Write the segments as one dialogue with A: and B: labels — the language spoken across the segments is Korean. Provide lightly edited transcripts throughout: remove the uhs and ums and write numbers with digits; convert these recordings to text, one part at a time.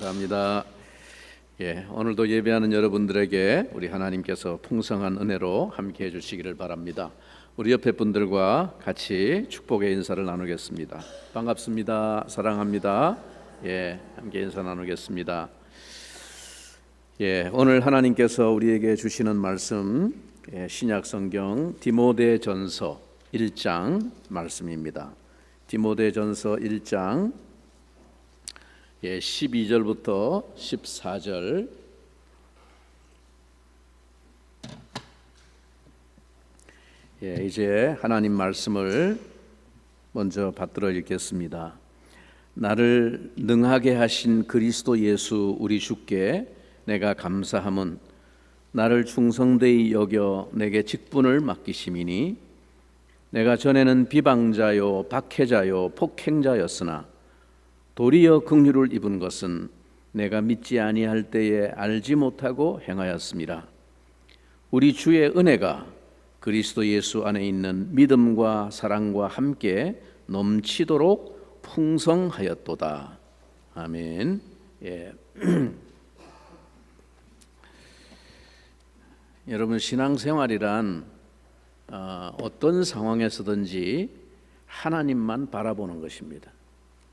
A: 감사합니다. 오늘도 예배하는 여러분들에게 우리 하나님께서 풍성한 은혜로 함께 해주시기를 바랍니다. 우리 옆에 분들과 같이 축복의 인사를 나누겠습니다. 반갑습니다. 사랑합니다. 함께 인사 나누겠습니다. 오늘 하나님께서 우리에게 주시는 말씀 신약성경 디모데전서 1장 말씀입니다. 디모데전서 1장 12절부터 14절 이제 하나님 말씀을 먼저 받들어 읽겠습니다. 나를 능하게 하신 그리스도 예수 우리 주께 내가 감사함은 나를 충성되이 여겨 내게 직분을 맡기심이니 내가 전에는 비방자요 박해자요 폭행자였으나 도리어 긍휼을 입은 것은 내가 믿지 아니할 때에 알지 못하고 행하였음이라. 우리 주의 은혜가 그리스도 예수 안에 있는 믿음과 사랑과 함께 넘치도록 풍성하였도다. 아멘. 여러분, 신앙생활이란 어떤 상황에서든지 하나님만 바라보는 것입니다.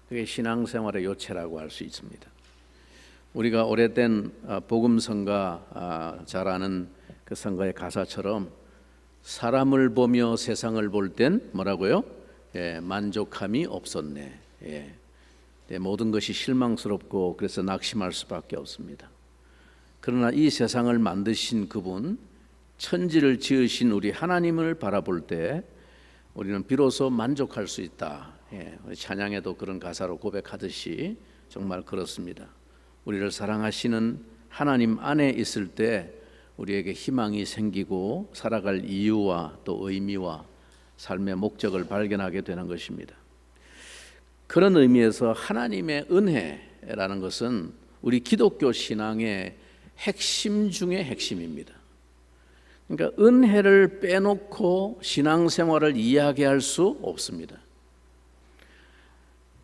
A: 그게 신앙생활의 요체라고 할 수 있습니다. 우리가 오래된 복음성가 잘 아는 그 성가의 가사처럼 사람을 보며 세상을 볼 땐 뭐라고요? 만족함이 없었네. 모든 것이 실망스럽고 그래서 낙심할 수밖에 없습니다. 그러나 이 세상을 만드신 그분, 천지를 지으신 우리 하나님을 바라볼 때 우리는 비로소 만족할 수 있다. 우리 찬양에도 그런 가사로 고백하듯이 정말 그렇습니다. 우리를 사랑하시는 하나님 안에 있을 때 우리에게 희망이 생기고 살아갈 이유와 또 의미와 삶의 목적을 발견하게 되는 것입니다. 그런 의미에서 하나님의 은혜라는 것은 우리 기독교 신앙의 핵심 중의 핵심입니다. 그러니까 은혜를 빼놓고 신앙생활을 이야기할 수 없습니다.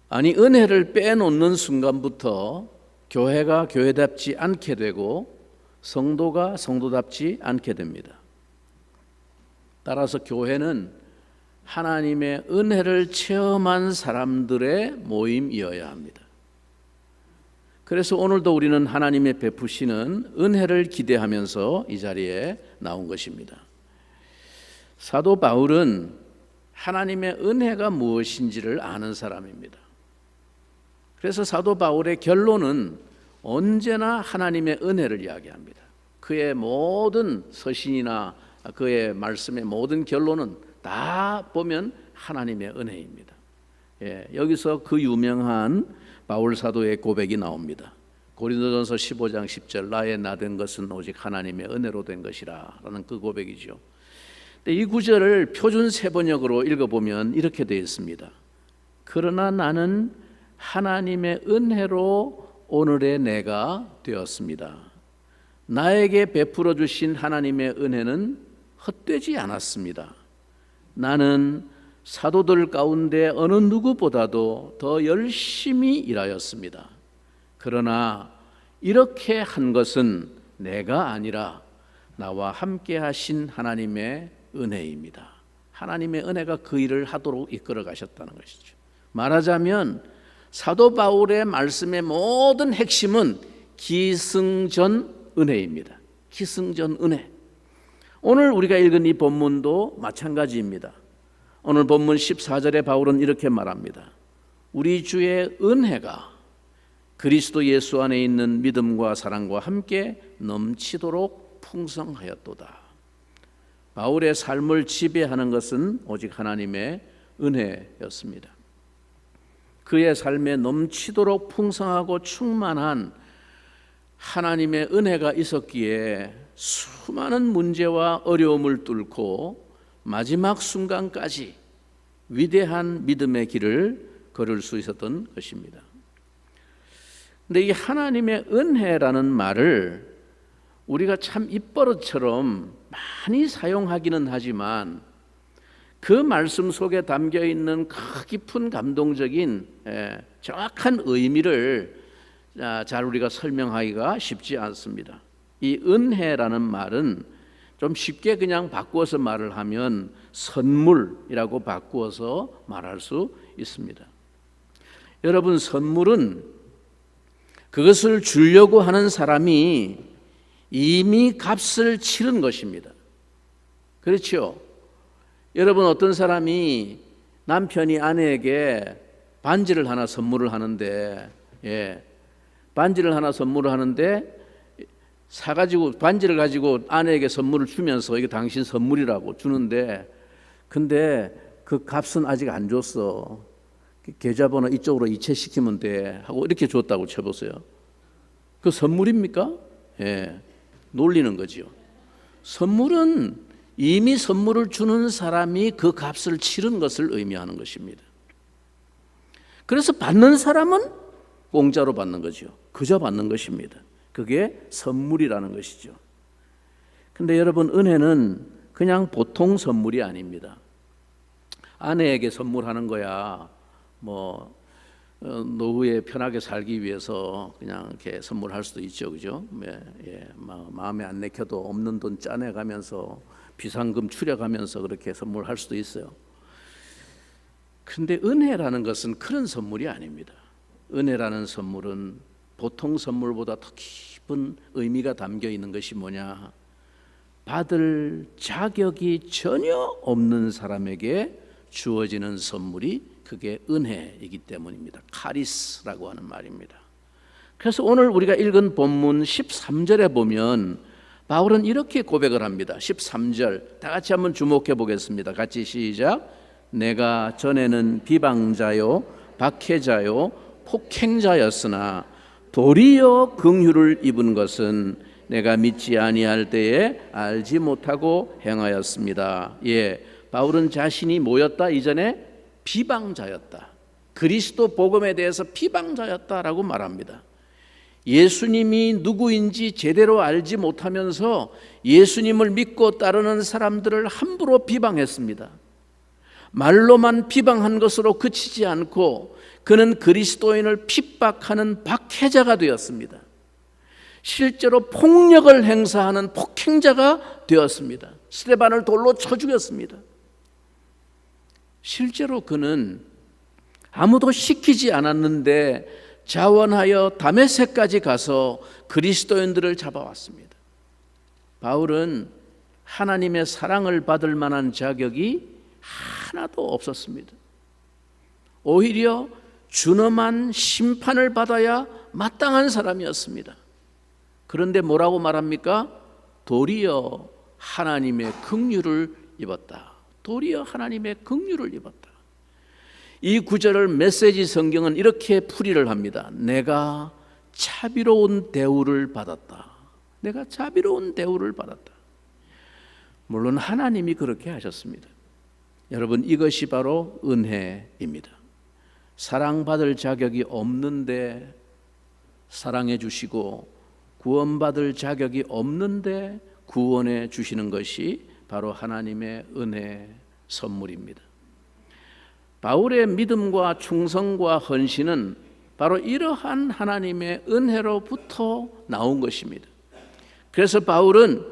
A: 아니, 은혜를 빼놓는 순간부터 교회가 교회답지 않게 되고 성도가 성도답지 않게 됩니다. 따라서 교회는 하나님의 은혜를 체험한 사람들의 모임이어야 합니다. 그래서 오늘도 우리는 하나님의 베푸시는 은혜를 기대하면서 이 자리에 나온 것입니다. 사도 바울은 하나님의 은혜가 무엇인지를 아는 사람입니다. 그래서 사도 바울의 결론은 언제나 하나님의 은혜를 이야기합니다. 그의 모든 서신이나 그의 말씀의 모든 결론은 다 보면 하나님의 은혜입니다. 여기서 그 유명한 바울 사도의 고백이 나옵니다. 고린도전서 15장 10절 나의 나된 것은 오직 하나님의 은혜로 된 것이라 라는 그 고백이죠. 이 구절을 표준 세번역으로 읽어보면 이렇게 되어 있습니다. 그러나 나는 하나님의 은혜로 오늘의 내가 되었습니다. 나에게 베풀어 주신 하나님의 은혜는 헛되지 않았습니다. 나는 사도들 가운데 어느 누구보다도 더 열심히 일하였습니다. 그러나 이렇게 한 것은 내가 아니라 나와 함께 하신 하나님의 은혜입니다. 하나님의 은혜가 그 일을 하도록 이끌어 가셨다는 것이죠. 말하자면 사도 바울의 말씀의 모든 핵심은 기승전 은혜입니다. 기승전 은혜. 오늘 우리가 읽은 이 본문도 마찬가지입니다. 오늘 본문 14절에 바울은 이렇게 말합니다. 우리 주의 은혜가 그리스도 예수 안에 있는 믿음과 사랑과 함께 넘치도록 풍성하였도다. 바울의 삶을 지배하는 것은 오직 하나님의 은혜였습니다. 그의 삶에 넘치도록 풍성하고 충만한 하나님의 은혜가 있었기에 수많은 문제와 어려움을 뚫고 마지막 순간까지 위대한 믿음의 길을 걸을 수 있었던 것입니다. 그런데 이 하나님의 은혜라는 말을 우리가 참 입버릇처럼 많이 사용하기는 하지만 그 말씀 속에 담겨 있는 깊은 감동적인 정확한 의미를 잘 우리가 설명하기가 쉽지 않습니다. 이 은혜라는 말은 좀 쉽게 그냥 바꾸어서 말을 하면 선물이라고 바꾸어서 말할 수 있습니다. 여러분, 선물은 그것을 주려고 하는 사람이 이미 값을 치른 것입니다. 그렇죠? 여러분, 어떤 사람이 남편이 아내에게 반지를 하나 선물을 하는데, 반지를 하나 선물을 하는데 사가지고 반지를 가지고 아내에게 선물을 주면서 이게 당신 선물이라고 주는데, 근데 그 값은 아직 안 줬어. 계좌번호 이쪽으로 이체시키면 돼 하고 이렇게 줬다고 쳐보세요. 그 선물입니까? 놀리는 거지요. 선물은 이미 선물을 주는 사람이 그 값을 치른 것을 의미하는 것입니다. 그래서 받는 사람은 공짜로 받는 거죠. 그저 받는 것입니다. 그게 선물이라는 것이죠. 근데 여러분, 은혜는 그냥 보통 선물이 아닙니다. 아내에게 선물하는 거야 노후에 편하게 살기 위해서 그냥 이렇게 선물할 수도 있죠, 그죠? 마음에 안 내켜도 없는 돈 짜내가면서 비상금 추려가면서 그렇게 선물할 수도 있어요. 그런데 은혜라는 것은 그런 선물이 아닙니다. 은혜라는 선물은 보통 선물보다 더 깊은 의미가 담겨 있는 것이 뭐냐? 받을 자격이 전혀 없는 사람에게 주어지는 선물이 그게 은혜이기 때문입니다. 카리스라고 하는 말입니다. 그래서 오늘 우리가 읽은 본문 13절에 보면 바울은 이렇게 고백을 합니다. 13절 다 같이 한번 주목해 보겠습니다. 같이 시작. 내가 전에는 비방자요 박해자요 폭행자였으나 도리어 긍휼을 입은 것은 내가 믿지 아니할 때에 알지 못하고 행하였습니다. 바울은 자신이 뭐였다? 이전에 비방자였다. 그리스도 복음에 대해서 비방자였다라고 말합니다. 예수님이 누구인지 제대로 알지 못하면서 예수님을 믿고 따르는 사람들을 함부로 비방했습니다. 말로만 비방한 것으로 그치지 않고 그는 그리스도인을 핍박하는 박해자가 되었습니다. 실제로 폭력을 행사하는 폭행자가 되었습니다. 스데반을 돌로 쳐 죽였습니다. 실제로 그는 아무도 시키지 않았는데 자원하여 다메섹까지 가서 그리스도인들을 잡아왔습니다. 바울은 하나님의 사랑을 받을 만한 자격이 하나도 없었습니다. 오히려 준엄한 심판을 받아야 마땅한 사람이었습니다. 그런데 뭐라고 말합니까? 도리어 하나님의 긍휼을 입었다. 도리어 하나님의 긍휼을 입었다. 이 구절을 메시지 성경은 이렇게 풀이를 합니다. 내가 자비로운 대우를 받았다. 내가 자비로운 대우를 받았다. 물론 하나님이 그렇게 하셨습니다. 여러분, 이것이 바로 은혜입니다. 사랑받을 자격이 없는데 사랑해 주시고 구원받을 자격이 없는데 구원해 주시는 것이 바로 하나님의 은혜 선물입니다. 바울의 믿음과 충성과 헌신은 바로 이러한 하나님의 은혜로부터 나온 것입니다. 그래서 바울은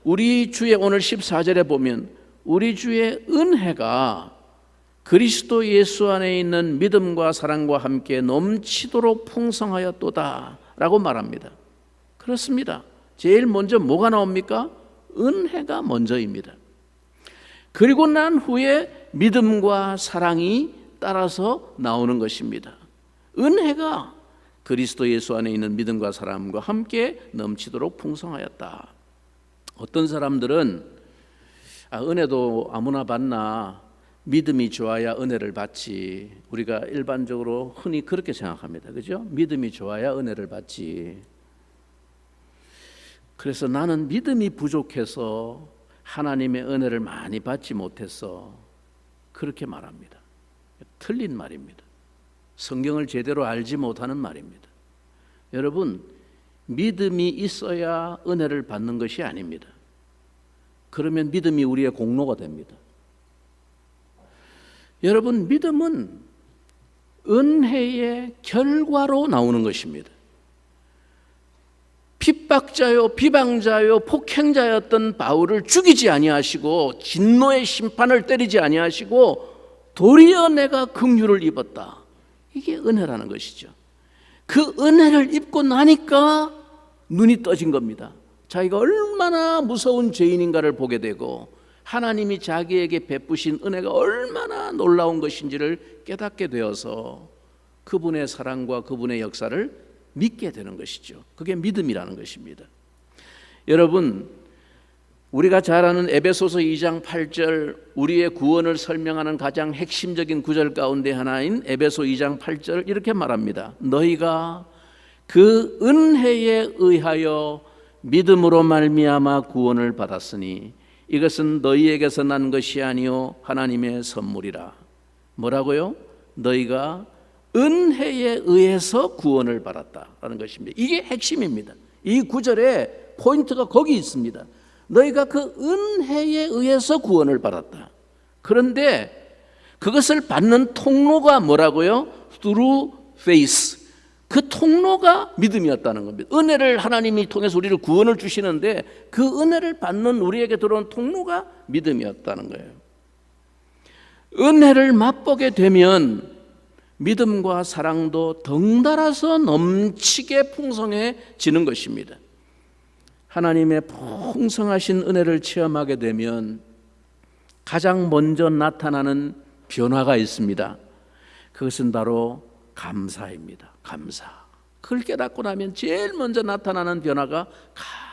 A: 우리 주의 오늘 14절에 보면 우리 주의 은혜가 그리스도 예수 안에 있는 믿음과 사랑과 함께 넘치도록 풍성하였도다 라고 말합니다. 그렇습니다. 제일 먼저 뭐가 나옵니까? 은혜가 먼저입니다. 그리고 난 후에 믿음과 사랑이 따라서 나오는 것입니다. 은혜가 그리스도 예수 안에 있는 믿음과 사랑과 함께 넘치도록 풍성하였다. 어떤 사람들은 은혜도 아무나 받나, 믿음이 좋아야 은혜를 받지. 우리가 일반적으로 흔히 그렇게 생각합니다. 그죠? 믿음이 좋아야 은혜를 받지. 그래서 나는 믿음이 부족해서 하나님의 은혜를 많이 받지 못했어. 그렇게 말합니다. 틀린 말입니다. 성경을 제대로 알지 못하는 말입니다. 여러분, 믿음이 있어야 은혜를 받는 것이 아닙니다. 그러면 믿음이 우리의 공로가 됩니다. 여러분, 믿음은 은혜의 결과로 나오는 것입니다. 핍박자요 비방자요 폭행자였던 바울을 죽이지 아니하시고 진노의 심판을 때리지 아니하시고 도리어 내가 긍휼을 입었다. 이게 은혜라는 것이죠. 그 은혜를 입고 나니까 눈이 떠진 겁니다. 자기가 얼마나 무서운 죄인인가를 보게 되고 하나님이 자기에게 베푸신 은혜가 얼마나 놀라운 것인지를 깨닫게 되어서 그분의 사랑과 그분의 역사를 믿게 되는 것이죠. 그게 믿음이라는 것입니다. 여러분, 우리가 잘 아는 에베소서 2장 8절, 우리의 구원을 설명하는 가장 핵심적인 구절 가운데 하나인 에베소 2장 8절 이렇게 말합니다. 너희가 그 은혜에 의하여 믿음으로 말미암아 구원을 받았으니 이것은 너희에게서 난 것이 아니요 하나님의 선물이라. 뭐라고요? 너희가 은혜에 의해서 구원을 받았다라는 것입니다. 이게 핵심입니다. 이 구절에 포인트가 거기 있습니다. 너희가 그 은혜에 의해서 구원을 받았다. 그런데 그것을 받는 통로가 뭐라고요? Through faith. 그 통로가 믿음이었다는 겁니다. 은혜를 하나님이 통해서 우리를 구원을 주시는데 그 은혜를 받는 우리에게 들어온 통로가 믿음이었다는 거예요. 은혜를 맛보게 되면 믿음과 사랑도 덩달아서 넘치게 풍성해지는 것입니다. 하나님의 풍성하신 은혜를 체험하게 되면 가장 먼저 나타나는 변화가 있습니다. 그것은 바로 감사입니다. 감사. 그걸 깨닫고 나면 제일 먼저 나타나는 변화가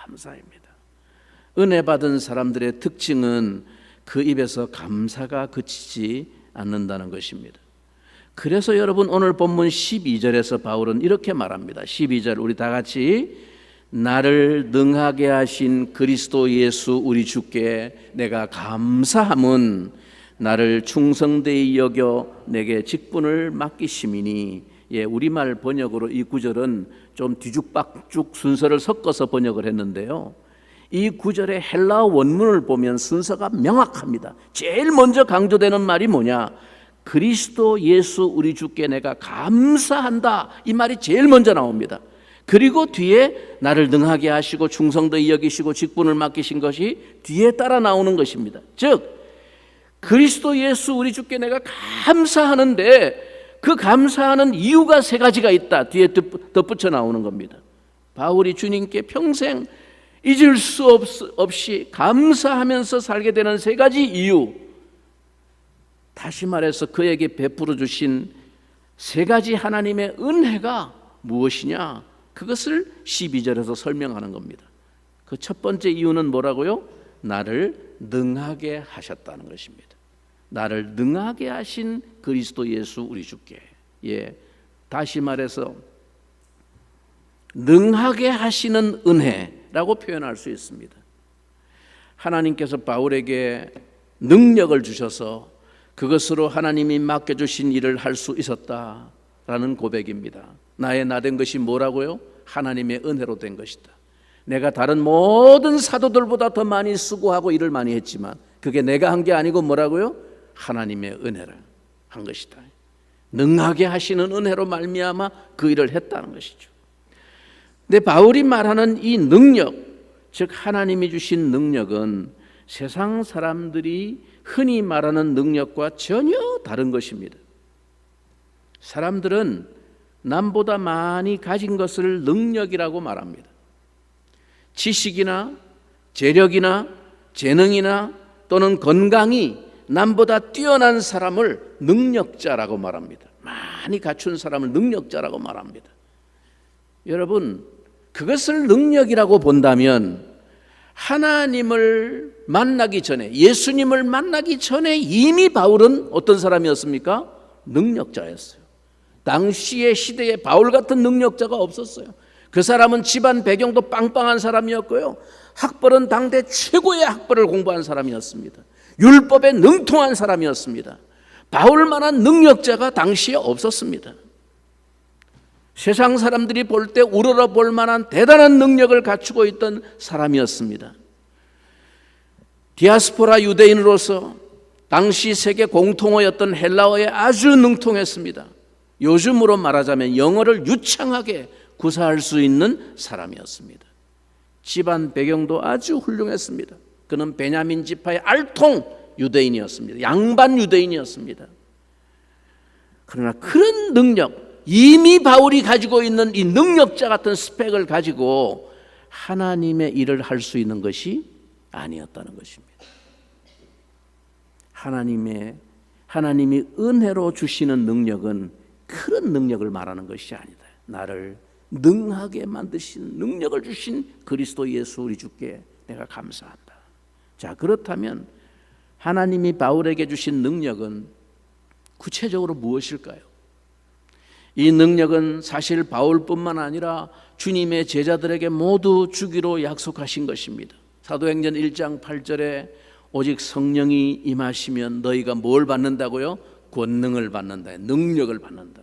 A: 감사입니다. 은혜 받은 사람들의 특징은 그 입에서 감사가 그치지 않는다는 것입니다. 그래서 여러분 오늘 본문 12절에서 바울은 이렇게 말합니다. 12절 우리 다 같이 나를 능하게 하신 그리스도 예수 우리 주께 내가 감사함은 나를 충성되이 여겨 내게 직분을 맡기심이니. 예, 우리말 번역으로 이 구절은 좀 뒤죽박죽 순서를 섞어서 번역을 했는데요. 이 구절의 헬라어 원문을 보면 순서가 명확합니다. 제일 먼저 강조되는 말이 뭐냐? 그리스도 예수 우리 주께 내가 감사한다. 이 말이 제일 먼저 나옵니다. 그리고 뒤에 나를 능하게 하시고 충성되이 여기시고 직분을 맡기신 것이 뒤에 따라 나오는 것입니다. 즉 그리스도 예수 우리 주께 내가 감사하는데 그 감사하는 이유가 세 가지가 있다. 뒤에 덧붙여 나오는 겁니다. 바울이 주님께 평생 잊을 수 없이 감사하면서 살게 되는 세 가지 이유, 다시 말해서 그에게 베풀어 주신 세 가지 하나님의 은혜가 무엇이냐? 그것을 12절에서 설명하는 겁니다. 그 첫 번째 이유는 뭐라고요? 나를 능하게 하셨다는 것입니다. 나를 능하게 하신 그리스도 예수 우리 주께. 예, 다시 말해서 능하게 하시는 은혜라고 표현할 수 있습니다. 하나님께서 바울에게 능력을 주셔서 그것으로 하나님이 맡겨주신 일을 할 수 있었다라는 고백입니다. 나의 나된 것이 뭐라고요? 하나님의 은혜로 된 것이다. 내가 다른 모든 사도들보다 더 많이 수고하고 일을 많이 했지만 그게 내가 한 게 아니고 뭐라고요? 하나님의 은혜를 한 것이다. 능하게 하시는 은혜로 말미암아 그 일을 했다는 것이죠. 근데 바울이 말하는 이 능력, 즉 하나님이 주신 능력은 세상 사람들이 흔히 말하는 능력과 전혀 다른 것입니다. 사람들은 남보다 많이 가진 것을 능력이라고 말합니다. 지식이나 재력이나 재능이나 또는 건강이 남보다 뛰어난 사람을 능력자라고 말합니다. 많이 갖춘 사람을 능력자라고 말합니다. 여러분, 그것을 능력이라고 본다면 하나님을 만나기 전에, 예수님을 만나기 전에 이미 바울은 어떤 사람이었습니까? 능력자였어요. 당시의 시대에 바울 같은 능력자가 없었어요. 그 사람은 집안 배경도 빵빵한 사람이었고요, 학벌은 당대 최고의 학벌을 공부한 사람이었습니다. 율법에 능통한 사람이었습니다. 바울만한 능력자가 당시에 없었습니다. 세상 사람들이 볼 때 우러러 볼 만한 대단한 능력을 갖추고 있던 사람이었습니다. 디아스포라 유대인으로서 당시 세계 공통어였던 헬라어에 아주 능통했습니다. 요즘으로 말하자면 영어를 유창하게 구사할 수 있는 사람이었습니다. 집안 배경도 아주 훌륭했습니다. 그는 베냐민 지파의 알통 유대인이었습니다. 양반 유대인이었습니다. 그러나 그런 능력, 이미 바울이 가지고 있는 이 능력자 같은 스펙을 가지고 하나님의 일을 할 수 있는 것이 아니었다는 것입니다. 하나님이 은혜로 주시는 능력은 그런 능력을 말하는 것이 아니다. 나를 능하게 만드신 능력을 주신 그리스도 예수 우리 주께 내가 감사한다. 자, 그렇다면 하나님이 바울에게 주신 능력은 구체적으로 무엇일까요? 이 능력은 사실 바울뿐만 아니라 주님의 제자들에게 모두 주기로 약속하신 것입니다. 사도행전 1장 8절에 오직 성령이 임하시면 너희가 뭘 받는다고요? 권능을 받는다. 능력을 받는다.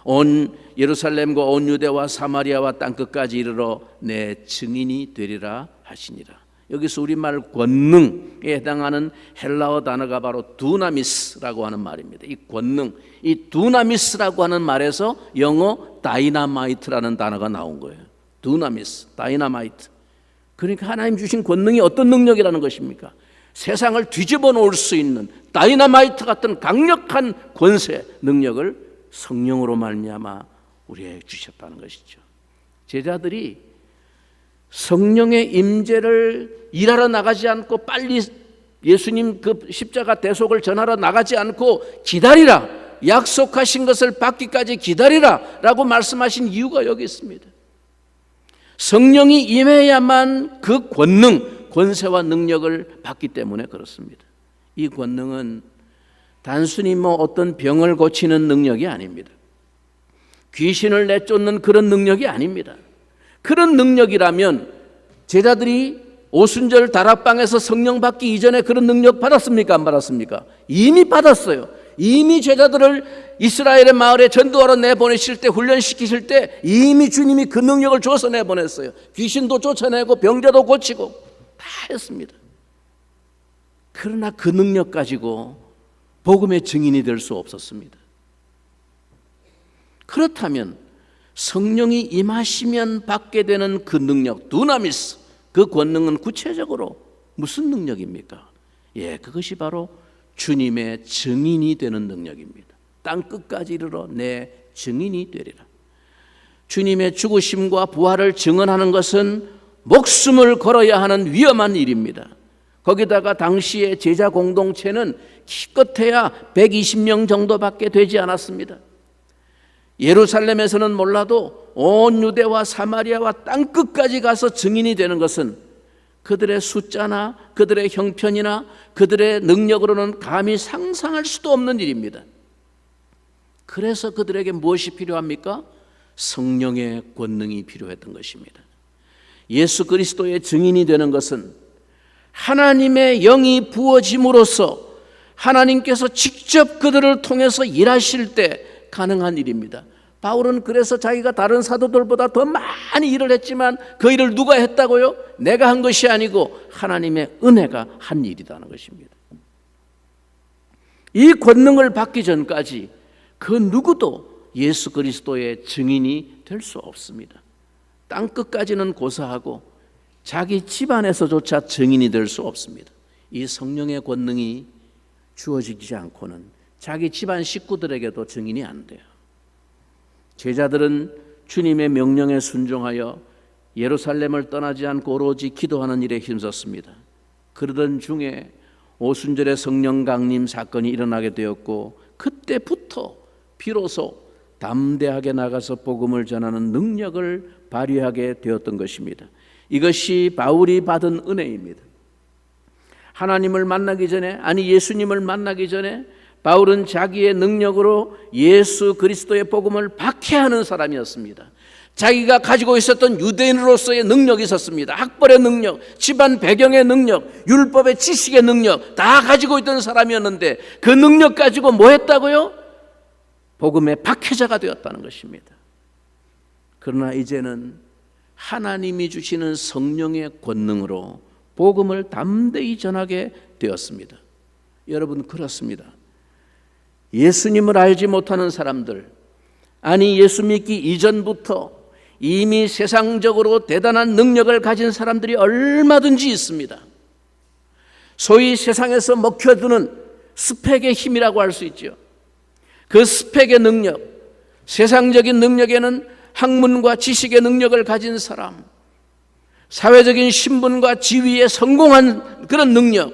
A: 온 예루살렘과 온 유대와 사마리아와 땅끝까지 이르러 내 증인이 되리라 하시니라. 여기서 우리말 권능에 해당하는 헬라어 단어가 바로 두나미스라고 하는 말입니다. 이 권능, 이 두나미스라고 하는 말에서 영어 다이나마이트라는 단어가 나온 거예요. 두나미스, 다이나마이트. 그러니까 하나님 주신 권능이 어떤 능력이라는 것입니까? 세상을 뒤집어 놓을 수 있는 다이나마이트 같은 강력한 권세, 능력을 성령으로 말미암아 우리에게 주셨다는 것이죠. 제자들이 성령의 임재를 일하러 나가지 않고 빨리 예수님 그 십자가 대속을 전하러 나가지 않고 기다리라, 약속하신 것을 받기까지 기다리라 라고 말씀하신 이유가 여기 있습니다. 성령이 임해야만 그 권능, 권세와 능력을 받기 때문에 그렇습니다. 이 권능은 단순히 어떤 병을 고치는 능력이 아닙니다. 귀신을 내쫓는 그런 능력이 아닙니다. 그런 능력이라면 제자들이 오순절 다락방에서 성령 받기 이전에 그런 능력 받았습니까? 안 받았습니까? 이미 받았어요. 이미 제자들을 이스라엘의 마을에 전도하러 내보내실 때, 훈련시키실 때 이미 주님이 그 능력을 줘서 내보냈어요. 귀신도 쫓아내고 병자도 고치고 다 했습니다. 그러나 그 능력 가지고 복음의 증인이 될 수 없었습니다. 그렇다면 성령이 임하시면 받게 되는 그 능력, 두나미스, 그 권능은 구체적으로 무슨 능력입니까? 그것이 바로 주님의 증인이 되는 능력입니다. 땅끝까지 이르러 내 증인이 되리라. 주님의 죽으심과 부활을 증언하는 것은 목숨을 걸어야 하는 위험한 일입니다. 거기다가 당시의 제자 공동체는 기껏해야 120명 정도밖에 되지 않았습니다. 예루살렘에서는 몰라도 온 유대와 사마리아와 땅끝까지 가서 증인이 되는 것은 그들의 숫자나 그들의 형편이나 그들의 능력으로는 감히 상상할 수도 없는 일입니다. 그래서 그들에게 무엇이 필요합니까? 성령의 권능이 필요했던 것입니다. 예수 그리스도의 증인이 되는 것은 하나님의 영이 부어짐으로써 하나님께서 직접 그들을 통해서 일하실 때 가능한 일입니다. 바울은 그래서 자기가 다른 사도들보다 더 많이 일을 했지만 그 일을 누가 했다고요? 내가 한 것이 아니고 하나님의 은혜가 한 일이라는 것입니다. 이 권능을 받기 전까지 그 누구도 예수 그리스도의 증인이 될 수 없습니다. 땅끝까지는 고사하고 자기 집안에서조차 증인이 될 수 없습니다. 이 성령의 권능이 주어지지 않고는 자기 집안 식구들에게도 증인이 안 돼요. 제자들은 주님의 명령에 순종하여 예루살렘을 떠나지 않고 오로지 기도하는 일에 힘썼습니다. 그러던 중에 오순절에 성령 강림 사건이 일어나게 되었고 그때부터 비로소 담대하게 나가서 복음을 전하는 능력을 발휘하게 되었던 것입니다. 이것이 바울이 받은 은혜입니다. 하나님을 만나기 전에, 예수님을 만나기 전에 바울은 자기의 능력으로 예수 그리스도의 복음을 박해하는 사람이었습니다. 자기가 가지고 있었던 유대인으로서의 능력이 있었습니다. 학벌의 능력, 집안 배경의 능력, 율법의 지식의 능력 다 가지고 있던 사람이었는데 그 능력 가지고 뭐 했다고요? 복음의 박해자가 되었다는 것입니다. 그러나 이제는 하나님이 주시는 성령의 권능으로 복음을 담대히 전하게 되었습니다. 여러분, 그렇습니다. 예수님을 알지 못하는 사람들, 예수 믿기 이전부터 이미 세상적으로 대단한 능력을 가진 사람들이 얼마든지 있습니다. 소위 세상에서 먹혀두는 스펙의 힘이라고 할 수 있죠. 그 스펙의 능력, 세상적인 능력에는 학문과 지식의 능력을 가진 사람, 사회적인 신분과 지위에 성공한 그런 능력,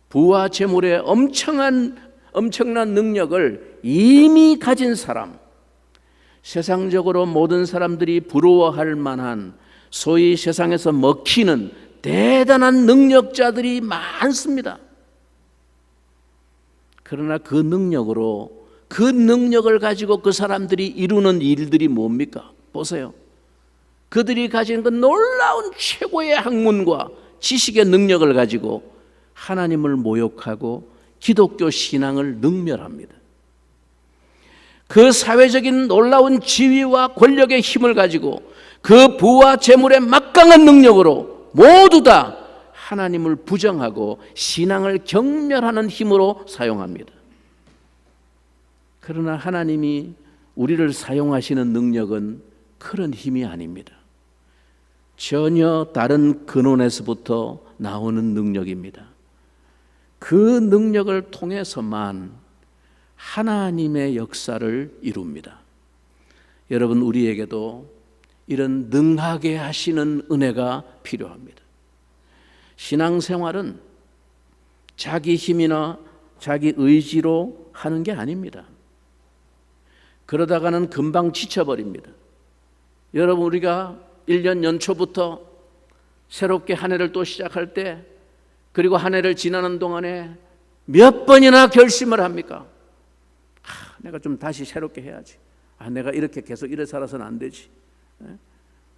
A: 부와 재물의 엄청난 능력을 이미 가진 사람, 세상적으로 모든 사람들이 부러워할 만한 소위 세상에서 먹히는 대단한 능력자들이 많습니다. 그러나 그 능력을 가지고 그 사람들이 이루는 일들이 뭡니까? 보세요. 그들이 가진 그 놀라운 최고의 학문과 지식의 능력을 가지고 하나님을 모욕하고 기독교 신앙을 능멸합니다. 그 사회적인 놀라운 지위와 권력의 힘을 가지고 그 부와 재물의 막강한 능력으로 모두 다 하나님을 부정하고 신앙을 경멸하는 힘으로 사용합니다. 그러나 하나님이 우리를 사용하시는 능력은 그런 힘이 아닙니다. 전혀 다른 근원에서부터 나오는 능력입니다. 그 능력을 통해서만 하나님의 역사를 이룹니다. 여러분, 우리에게도 이런 능하게 하시는 은혜가 필요합니다. 신앙생활은 자기 힘이나 자기 의지로 하는 게 아닙니다. 그러다가는 금방 지쳐버립니다. 여러분, 우리가 1년 연초부터 새롭게 한 해를 또 시작할 때, 그리고 한 해를 지나는 동안에 몇 번이나 결심을 합니까? 내가 좀 다시 새롭게 해야지. 내가 이렇게 계속 이래 살아서는 안 되지.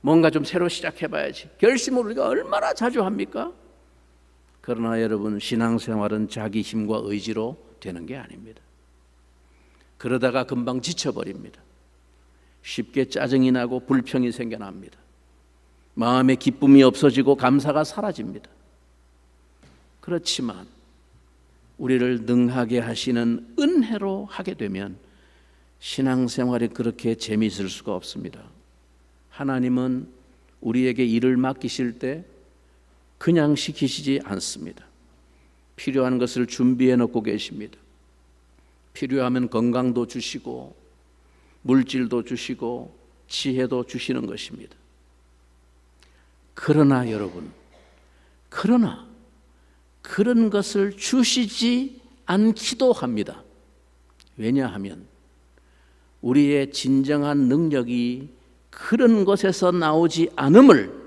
A: 뭔가 좀 새로 시작해봐야지. 결심을 우리가 얼마나 자주 합니까? 그러나 여러분, 신앙생활은 자기 힘과 의지로 되는 게 아닙니다. 그러다가 금방 지쳐버립니다. 쉽게 짜증이 나고 불평이 생겨납니다. 마음에 기쁨이 없어지고 감사가 사라집니다. 그렇지만 우리를 능하게 하시는 은혜로 하게 되면 신앙생활이 그렇게 재미있을 수가 없습니다. 하나님은 우리에게 일을 맡기실 때 그냥 시키시지 않습니다. 필요한 것을 준비해 놓고 계십니다. 필요하면 건강도 주시고 물질도 주시고 지혜도 주시는 것입니다. 그러나 여러분, 그런 것을 주시지 않기도 합니다. 왜냐하면 우리의 진정한 능력이 그런 것에서 나오지 않음을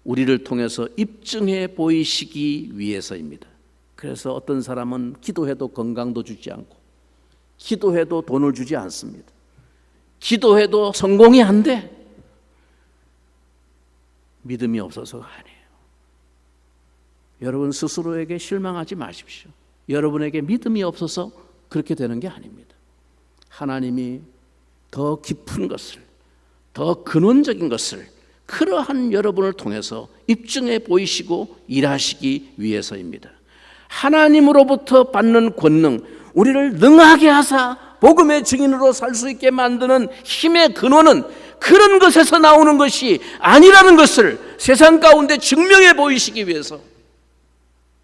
A: 우리를 통해서 입증해 보이시기 위해서입니다. 그래서 어떤 사람은 기도해도 건강도 주지 않고, 기도해도 돈을 주지 않습니다. 기도해도 성공이 안 돼. 믿음이 없어서가 아니에요. 여러분 스스로에게 실망하지 마십시오. 여러분에게 믿음이 없어서 그렇게 되는 게 아닙니다. 하나님이 더 깊은 것을, 더 근원적인 것을 그러한 여러분을 통해서 입증해 보이시고 일하시기 위해서입니다. 하나님으로부터 받는 권능, 우리를 능하게 하사 복음의 증인으로 살 수 있게 만드는 힘의 근원은 그런 것에서 나오는 것이 아니라는 것을 세상 가운데 증명해 보이시기 위해서.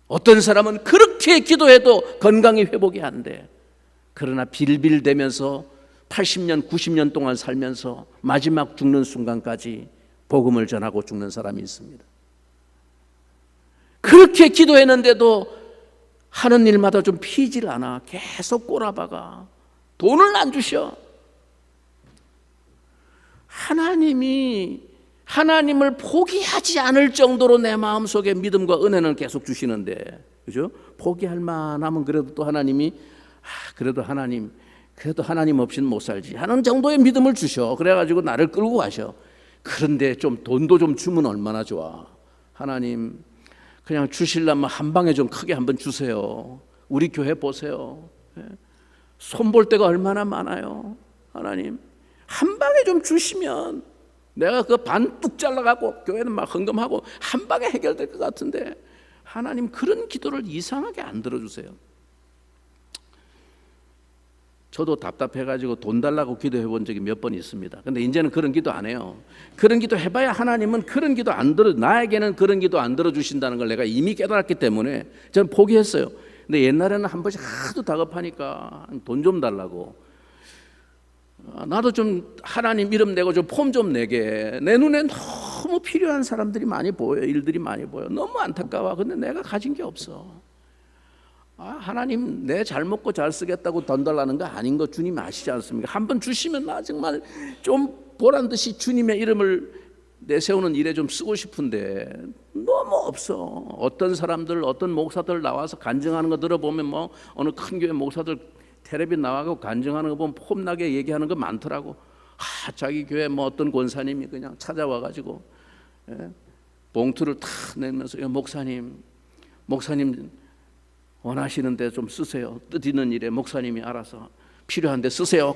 A: 어떤 사람은 그렇게 기도해도 건강이 회복이 안 돼. 그러나 빌빌대면서 80년, 90년 동안 살면서 마지막 죽는 순간까지 복음을 전하고 죽는 사람이 있습니다. 그렇게 기도했는데도 하는 일마다 좀 피질 않아. 계속 꼬라박아. 돈을 안 주셔. 하나님을 포기하지 않을 정도로 내 마음속에 믿음과 은혜는 계속 주시는데, 그죠? 포기할 만하면 그래도 또 하나님이 그래도 하나님 없이는 못 살지 하는 정도의 믿음을 주셔. 그래가지고 나를 끌고 가셔. 그런데 좀 돈도 좀 주면 얼마나 좋아. 하나님 그냥 주실라면 한 방에 좀 크게 한번 주세요. 우리 교회 보세요. 손볼 데가 얼마나 많아요. 하나님 한 방에 좀 주시면 내가 그 반 뚝 잘라가고 교회는 막 헌금하고 한 방에 해결될 것 같은데 하나님 그런 기도를 이상하게 안 들어주세요. 저도 답답해가지고 돈 달라고 기도해 본 적이 몇 번 있습니다. 근데 이제는 그런 기도 안 해요. 그런 기도 해봐야 하나님은 그런 기도 안 들어, 나에게는 그런 기도 안 들어주신다는 걸 내가 이미 깨달았기 때문에 저는 포기했어요. 근데 옛날에는 한 번씩 하도 다급하니까 돈 좀 달라고, 나도 좀 하나님 이름 내고 좀 폼 좀 내게. 내 눈에 너무 필요한 사람들이 많이 보여, 일들이 많이 보여. 너무 안타까워. 근데 내가 가진 게 없어. 하나님 내 잘 먹고 잘 쓰겠다고 돈 달라는 거 아닌 거 주님 아시지 않습니까? 한번 주시면 나 정말 좀 보란 듯이 주님의 이름을 내세우는 일에 좀 쓰고 싶은데 너무 없어. 어떤 사람들, 어떤 목사들 나와서 간증하는 거 들어보면 뭐 어느 큰 교회 목사들 텔레비 나와서 간증하는 거 보면 폼나게 얘기하는 거 많더라고. 자기 교회 뭐 어떤 권사님이 그냥 찾아와가지고 봉투를 탁 내면서 목사님 원하시는데 좀 쓰세요. 뜻 있는 일에 목사님이 알아서 필요한데 쓰세요.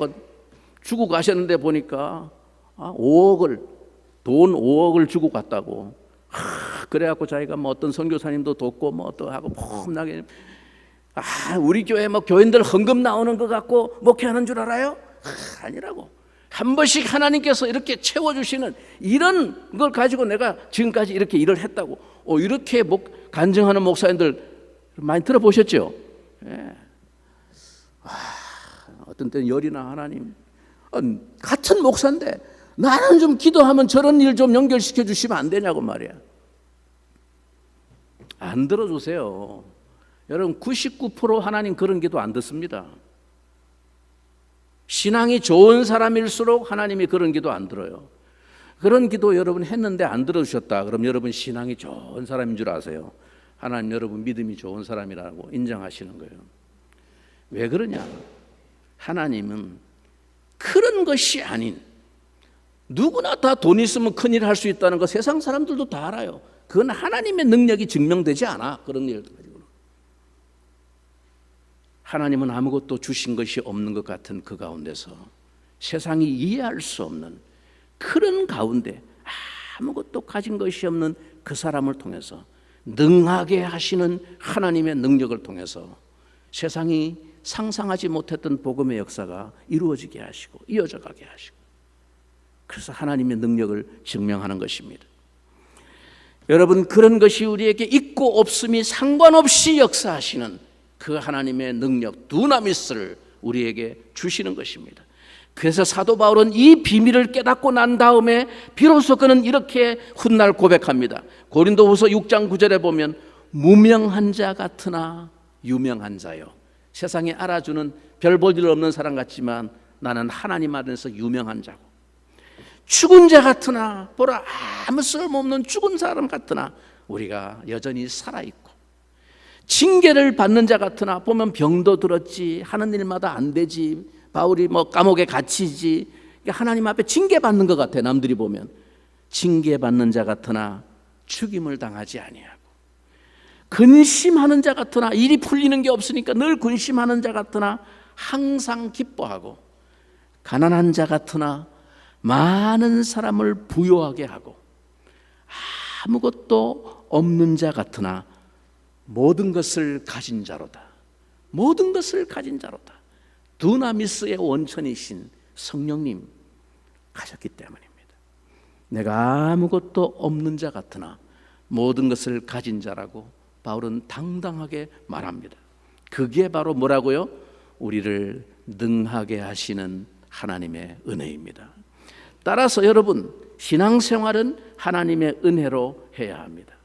A: 주고 가셨는데 보니까 돈 5억을 주고 갔다고. 그래갖고 자기가 뭐 어떤 선교사님도 돕고 뭐 또 하고 폼나게, 우리 교회 뭐 교인들 헌금 나오는 것 갖고 목회하는 줄 알아요? 아니라고. 한 번씩 하나님께서 이렇게 채워주시는 이런 걸 가지고 내가 지금까지 이렇게 일을 했다고. 이렇게 간증하는 목사님들 많이 들어보셨죠? 예. 어떤 때는 열이나 하나님, 같은 목사인데 나는 좀 기도하면 저런 일 좀 연결시켜 주시면 안 되냐고 말이야. 안 들어주세요. 여러분 99% 하나님 그런 기도 안 듣습니다. 신앙이 좋은 사람일수록 하나님이 그런 기도 안 들어요. 그런 기도 여러분 했는데 안 들어주셨다. 그럼 여러분 신앙이 좋은 사람인 줄 아세요? 하나님 여러분 믿음이 좋은 사람이라고 인정하시는 거예요. 왜 그러냐? 하나님은 그런 것이 아닌, 누구나 다 돈 있으면 큰일 할 수 있다는 거 세상 사람들도 다 알아요. 그건 하나님의 능력이 증명되지 않아. 그런 일 가지고는. 하나님은 아무것도 주신 것이 없는 것 같은 그 가운데서 세상이 이해할 수 없는 그런 가운데 아무것도 가진 것이 없는 그 사람을 통해서 능하게 하시는 하나님의 능력을 통해서 세상이 상상하지 못했던 복음의 역사가 이루어지게 하시고 이어져 가게 하시고, 그래서 하나님의 능력을 증명하는 것입니다. 여러분 그런 것이 우리에게 있고 없음이 상관없이 역사하시는 그 하나님의 능력 두나미스를 우리에게 주시는 것입니다. 그래서 사도 바울은 이 비밀을 깨닫고 난 다음에 비로소 그는 이렇게 훗날 고백합니다. 고린도후서 6장 9절에 보면 무명한 자 같으나 유명한 자요. 세상에 알아주는 별 볼 일 없는 사람 같지만 나는 하나님 안에서 유명한 자고, 죽은 자 같으나 보라 아무 쓸모없는 죽은 사람 같으나 우리가 여전히 살아있고, 징계를 받는 자 같으나 보면 병도 들었지 하는 일마다 안 되지, 바울이 뭐 감옥에 갇히지, 하나님 앞에 징계받는 것 같아. 남들이 보면 징계받는 자 같으나 죽임을 당하지 아니하고, 근심하는 자 같으나 일이 풀리는 게 없으니까 늘 근심하는 자 같으나 항상 기뻐하고, 가난한 자 같으나 많은 사람을 부요하게 하고, 아무것도 없는 자 같으나 모든 것을 가진 자로다. 모든 것을 가진 자로다. 두나미스의 원천이신 성령님 가셨기 때문입니다. 내가 아무것도 없는 자 같으나 모든 것을 가진 자라고 바울은 당당하게 말합니다. 그게 바로 뭐라고요? 우리를 능하게 하시는 하나님의 은혜입니다. 따라서 여러분 신앙생활은 하나님의 은혜로 해야 합니다.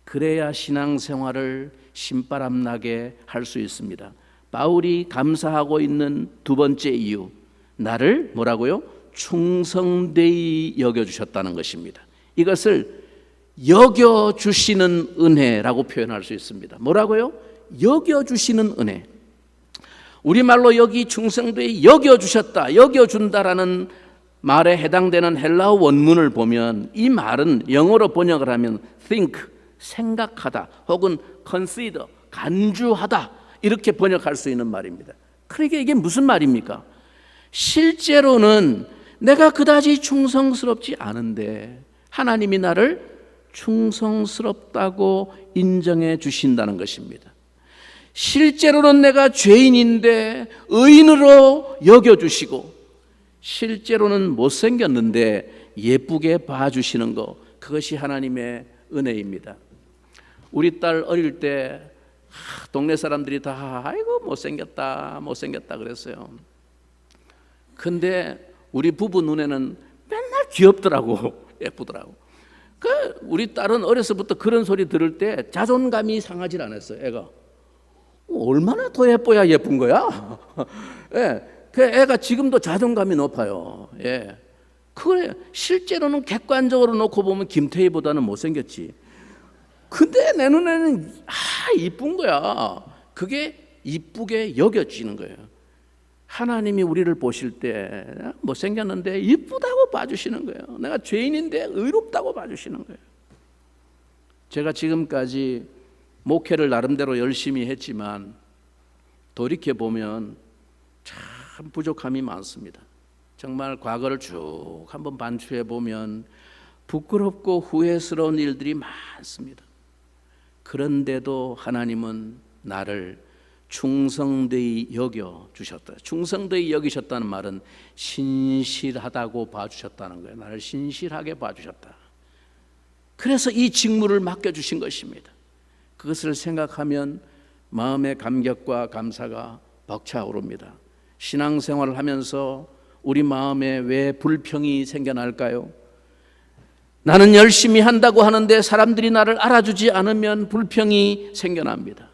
A: 그래야 신앙생활을 신바람나게 할 수 있습니다. 바울이 감사하고 있는 두 번째 이유, 나를 뭐라고요? 충성되이 여겨주셨다는 것입니다. 이것을 여겨주시는 은혜라고 표현할 수 있습니다. 뭐라고요? 여겨주시는 은혜. 우리말로 여기 충성되이 여겨주셨다, 여겨준다라는 말에 해당되는 헬라어 원문을 보면 이 말은 영어로 번역을 하면 think, 생각하다, 혹은 consider, 간주하다, 이렇게 번역할 수 있는 말입니다. 그러니까 이게 무슨 말입니까? 실제로는 내가 그다지 충성스럽지 않은데 하나님이 나를 충성스럽다고 인정해 주신다는 것입니다. 실제로는 내가 죄인인데 의인으로 여겨주시고, 실제로는 못생겼는데 예쁘게 봐주시는 것, 그것이 하나님의 은혜입니다. 우리 딸 어릴 때 동네 사람들이 다 아이고 못생겼다 그랬어요. 근데 우리 부부 눈에는 맨날 귀엽더라고, 예쁘더라고. 우리 딸은 어려서부터 그런 소리 들을 때 자존감이 상하질 않았어요. 애가 얼마나 더 예뻐야 예쁜 거야? 예, 그 애가 지금도 자존감이 높아요. 예, 그래. 실제로는 객관적으로 놓고 보면 김태희보다는 못생겼지. 근데 내 눈에는 이쁜 거야. 그게 이쁘게 여겨지는 거예요. 하나님이 우리를 보실 때 못생겼는데 이쁘다고 봐주시는 거예요. 내가 죄인인데 의롭다고 봐주시는 거예요. 제가 지금까지 목회를 나름대로 열심히 했지만 돌이켜보면 참 부족함이 많습니다. 정말 과거를 쭉 한번 반추해 보면 부끄럽고 후회스러운 일들이 많습니다. 그런데도 하나님은 나를 충성되이 여겨주셨다. 충성되이 여기셨다는 말은 신실하다고 봐주셨다는 거예요. 나를 신실하게 봐주셨다. 그래서 이 직무를 맡겨주신 것입니다. 그것을 생각하면 마음의 감격과 감사가 벅차오릅니다. 신앙생활을 하면서 우리 마음에 왜 불평이 생겨날까요? 나는 열심히 한다고 하는데 사람들이 나를 알아주지 않으면 불평이 생겨납니다.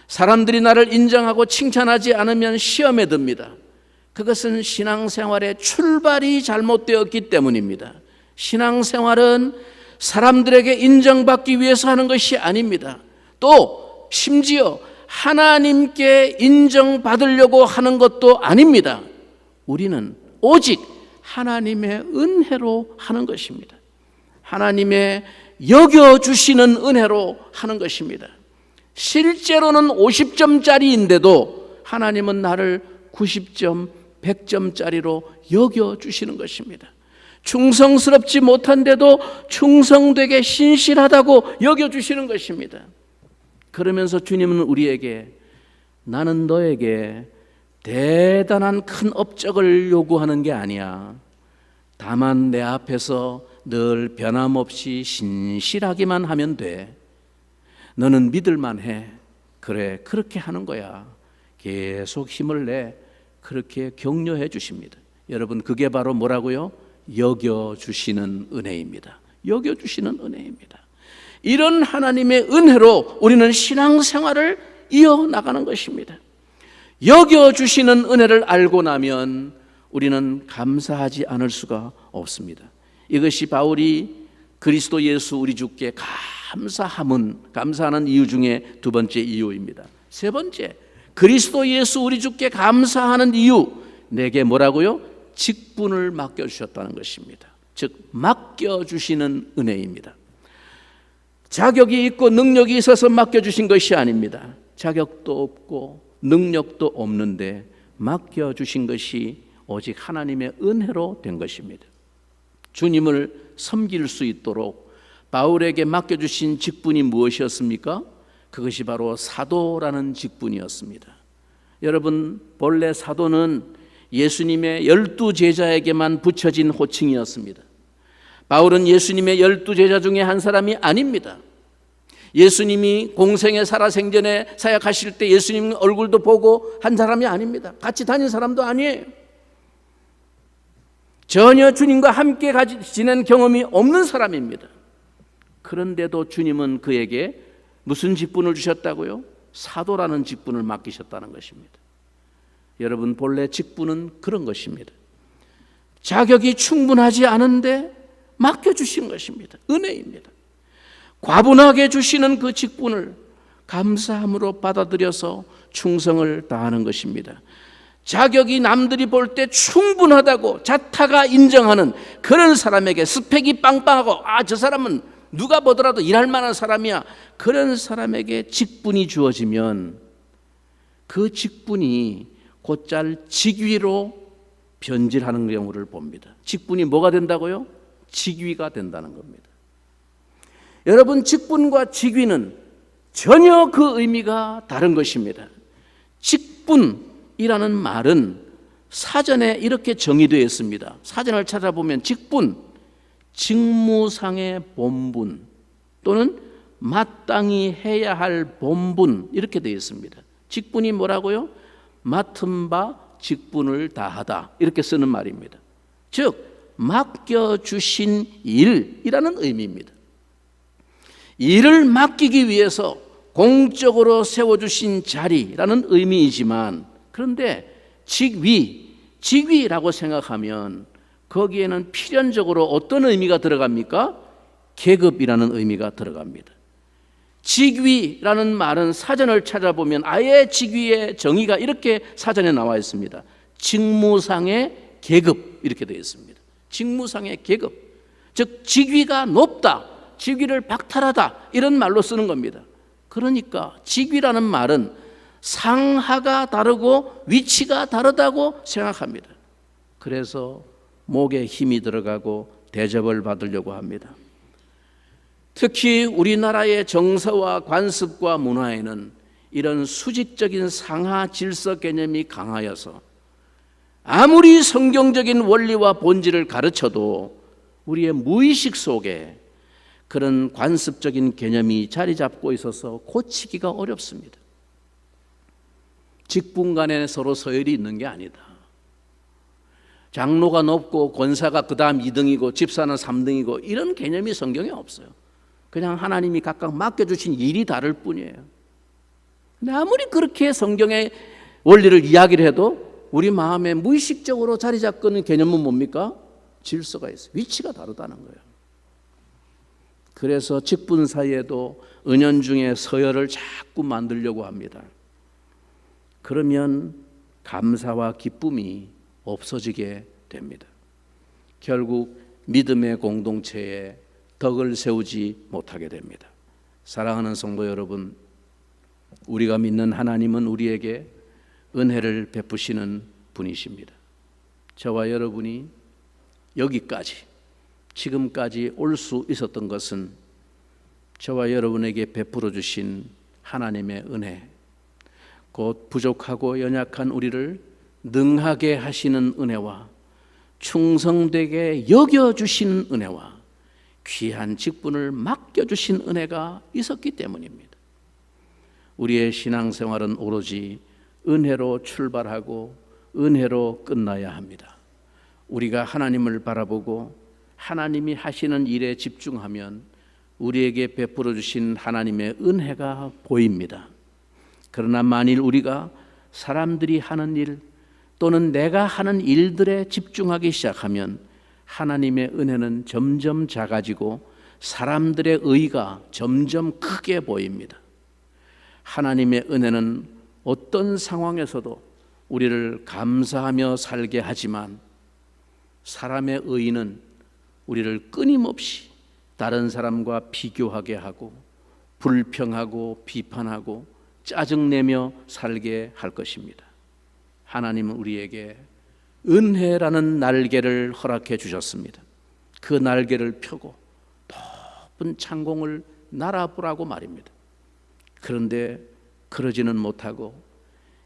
A: 사람들이 나를 인정하고 칭찬하지 않으면 시험에 듭니다. 그것은 신앙생활의 출발이 잘못되었기 때문입니다. 신앙생활은 사람들에게 인정받기 위해서 하는 것이 아닙니다. 또 심지어 하나님께 인정받으려고 하는 것도 아닙니다. 우리는 오직 하나님의 은혜로 하는 것입니다. 하나님의 여겨주시는 은혜로 하는 것입니다. 실제로는 50점짜리인데도 하나님은 나를 90점, 100점짜리로 여겨주시는 것입니다. 충성스럽지 못한데도 충성되게 신실하다고 여겨주시는 것입니다. 그러면서 주님은 우리에게 나는 너에게 대단한 큰 업적을 요구하는 게 아니야. 다만 내 앞에서 늘 변함없이 신실하기만 하면 돼. 너는 믿을만 해. 그래, 그렇게 하는 거야. 계속 힘을 내. 그렇게 격려해 주십니다. 여러분, 그게 바로 뭐라고요? 여겨주시는 은혜입니다. 여겨주시는 은혜입니다. 이런 하나님의 은혜로 우리는 신앙생활을 이어나가는 것입니다. 여겨주시는 은혜를 알고 나면 우리는 감사하지 않을 수가 없습니다. 이것이 바울이 그리스도 예수 우리 주께 감사하는 이유 중에 두 번째 이유입니다. 세 번째, 그리스도 예수 우리 주께 감사하는 이유, 내게 뭐라고요? 직분을 맡겨주셨다는 것입니다. 즉 맡겨주시는 은혜입니다. 자격이 있고 능력이 있어서 맡겨주신 것이 아닙니다. 자격도 없고 능력도 없는데 맡겨주신 것이 오직 하나님의 은혜로 된 것입니다. 주님을 섬길 수 있도록 바울에게 맡겨주신 직분이 무엇이었습니까? 그것이 바로 사도라는 직분이었습니다. 여러분, 본래 사도는 예수님의 12제자에게만 붙여진 호칭이었습니다. 바울은 예수님의 12제자 중에 한 사람이 아닙니다. 예수님이 공생에 살아생전에 사역하실 때 예수님 얼굴도 보고 한 사람이 아닙니다. 같이 다닌 사람도 아니에요. 전혀 주님과 함께 지낸 경험이 없는 사람입니다. 그런데도 주님은 그에게 무슨 직분을 주셨다고요? 사도라는 직분을 맡기셨다는 것입니다. 여러분, 본래 직분은 그런 것입니다. 자격이 충분하지 않은데 맡겨주신 것입니다. 은혜입니다. 과분하게 주시는 그 직분을 감사함으로 받아들여서 충성을 다하는 것입니다. 자격이 남들이 볼 때 충분하다고 자타가 인정하는 그런 사람에게, 스펙이 빵빵하고 저 사람은 누가 보더라도 일할 만한 사람이야, 그런 사람에게 직분이 주어지면 그 직분이 곧잘 직위로 변질하는 경우를 봅니다. 직분이 뭐가 된다고요? 직위가 된다는 겁니다. 여러분, 직분과 직위는 전혀 그 의미가 다른 것입니다. 직분이라는 말은 사전에 이렇게 정의되어 있습니다. 사전을 찾아보면 직분, 직무상의 본분 또는 마땅히 해야 할 본분 이렇게 되어 있습니다. 직분이 뭐라고요? 맡은 바 직분을 다하다 이렇게 쓰는 말입니다. 즉 맡겨주신 일이라는 의미입니다. 일을 맡기기 위해서 공적으로 세워주신 자리라는 의미이지만, 그런데 직위라고 생각하면 거기에는 필연적으로 어떤 의미가 들어갑니까? 계급이라는 의미가 들어갑니다. 직위라는 말은 사전을 찾아보면 아예 직위의 정의가 이렇게 사전에 나와 있습니다. 직무상의 계급 이렇게 되어 있습니다. 직무상의 계급, 즉 직위가 높다, 직위를 박탈하다 이런 말로 쓰는 겁니다. 그러니까 직위라는 말은 상하가 다르고 위치가 다르다고 생각합니다. 그래서 목에 힘이 들어가고 대접을 받으려고 합니다. 특히 우리나라의 정서와 관습과 문화에는 이런 수직적인 상하 질서 개념이 강하여서 아무리 성경적인 원리와 본질을 가르쳐도 우리의 무의식 속에 그런 관습적인 개념이 자리 잡고 있어서 고치기가 어렵습니다. 직분 간에 서로 서열이 있는 게 아니다. 장로가 높고 권사가 그 다음 2등이고 집사는 3등이고 이런 개념이 성경에 없어요. 그냥 하나님이 각각 맡겨주신 일이 다를 뿐이에요. 근데 아무리 그렇게 성경의 원리를 이야기를 해도 우리 마음에 무의식적으로 자리 잡고 있는 개념은 뭡니까? 질서가 있어요. 위치가 다르다는 거예요. 그래서 직분 사이에도 은연중에 서열을 자꾸 만들려고 합니다. 그러면 감사와 기쁨이 없어지게 됩니다. 결국 믿음의 공동체에 덕을 세우지 못하게 됩니다. 사랑하는 성도 여러분, 우리가 믿는 하나님은 우리에게 은혜를 베푸시는 분이십니다. 저와 여러분이 여기까지 지금까지 올 수 있었던 것은 저와 여러분에게 베풀어 주신 하나님의 은혜, 곧 부족하고 연약한 우리를 능하게 하시는 은혜와 충성되게 여겨주신 은혜와 귀한 직분을 맡겨주신 은혜가 있었기 때문입니다. 우리의 신앙생활은 오로지 은혜로 출발하고 은혜로 끝나야 합니다. 우리가 하나님을 바라보고 하나님이 하시는 일에 집중하면 우리에게 베풀어 주신 하나님의 은혜가 보입니다. 그러나 만일 우리가 사람들이 하는 일 또는 내가 하는 일들에 집중하기 시작하면 하나님의 은혜는 점점 작아지고 사람들의 의가 점점 크게 보입니다. 하나님의 은혜는 어떤 상황에서도 우리를 감사하며 살게 하지만 사람의 의는 우리를 끊임없이 다른 사람과 비교하게 하고 불평하고 비판하고 짜증내며 살게 할 것입니다. 하나님은 우리에게 은혜라는 날개를 허락해 주셨습니다. 그 날개를 펴고 높은 창공을 날아보라고 말입니다. 그런데 그러지는 못하고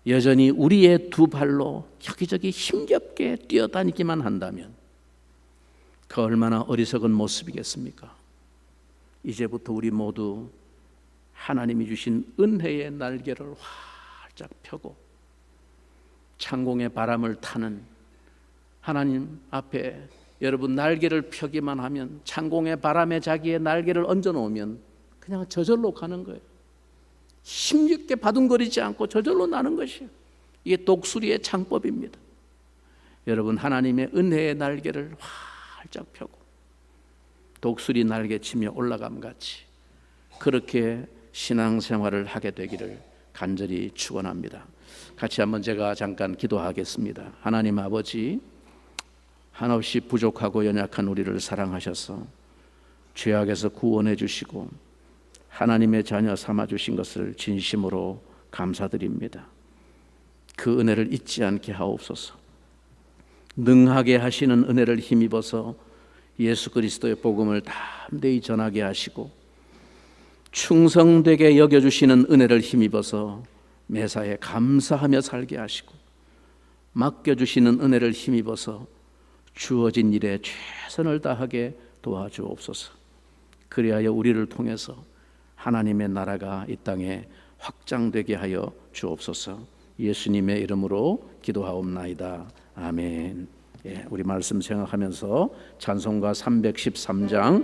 A: 여전히 우리의 두 발로 여기저기 힘겹게 뛰어다니기만 한다면 그 얼마나 어리석은 모습이겠습니까? 이제부터 우리 모두 하나님이 주신 은혜의 날개를 활짝 펴고 창공의 바람을 타는 하나님 앞에 여러분 날개를 펴기만 하면 창공의 바람에 자기의 날개를 얹어 놓으면 그냥 저절로 가는 거예요. 힘겹게 바둥거리지 않고 저절로 나는 것이에요. 이게 독수리의 창법입니다. 여러분 하나님의 은혜의 날개를 활짝 펴고 독수리 날개치며 올라감 같이 그렇게 신앙생활을 하게 되기를 간절히 축원합니다. 같이 한번 제가 잠깐 기도하겠습니다. 하나님 아버지, 한없이 부족하고 연약한 우리를 사랑하셔서 죄악에서 구원해 주시고 하나님의 자녀 삼아 주신 것을 진심으로 감사드립니다. 그 은혜를 잊지 않게 하옵소서. 능하게 하시는 은혜를 힘입어서 예수 그리스도의 복음을 담대히 전하게 하시고 충성되게 여겨주시는 은혜를 힘입어서 매사에 감사하며 살게 하시고, 맡겨주시는 은혜를 힘입어서 주어진 일에 최선을 다하게 도와주옵소서. 그리하여 우리를 통해서 하나님의 나라가 이 땅에 확장되게 하여 주옵소서. 예수님의 이름으로 기도하옵나이다. 아멘. 우리 말씀 생각하면서 찬송가 313장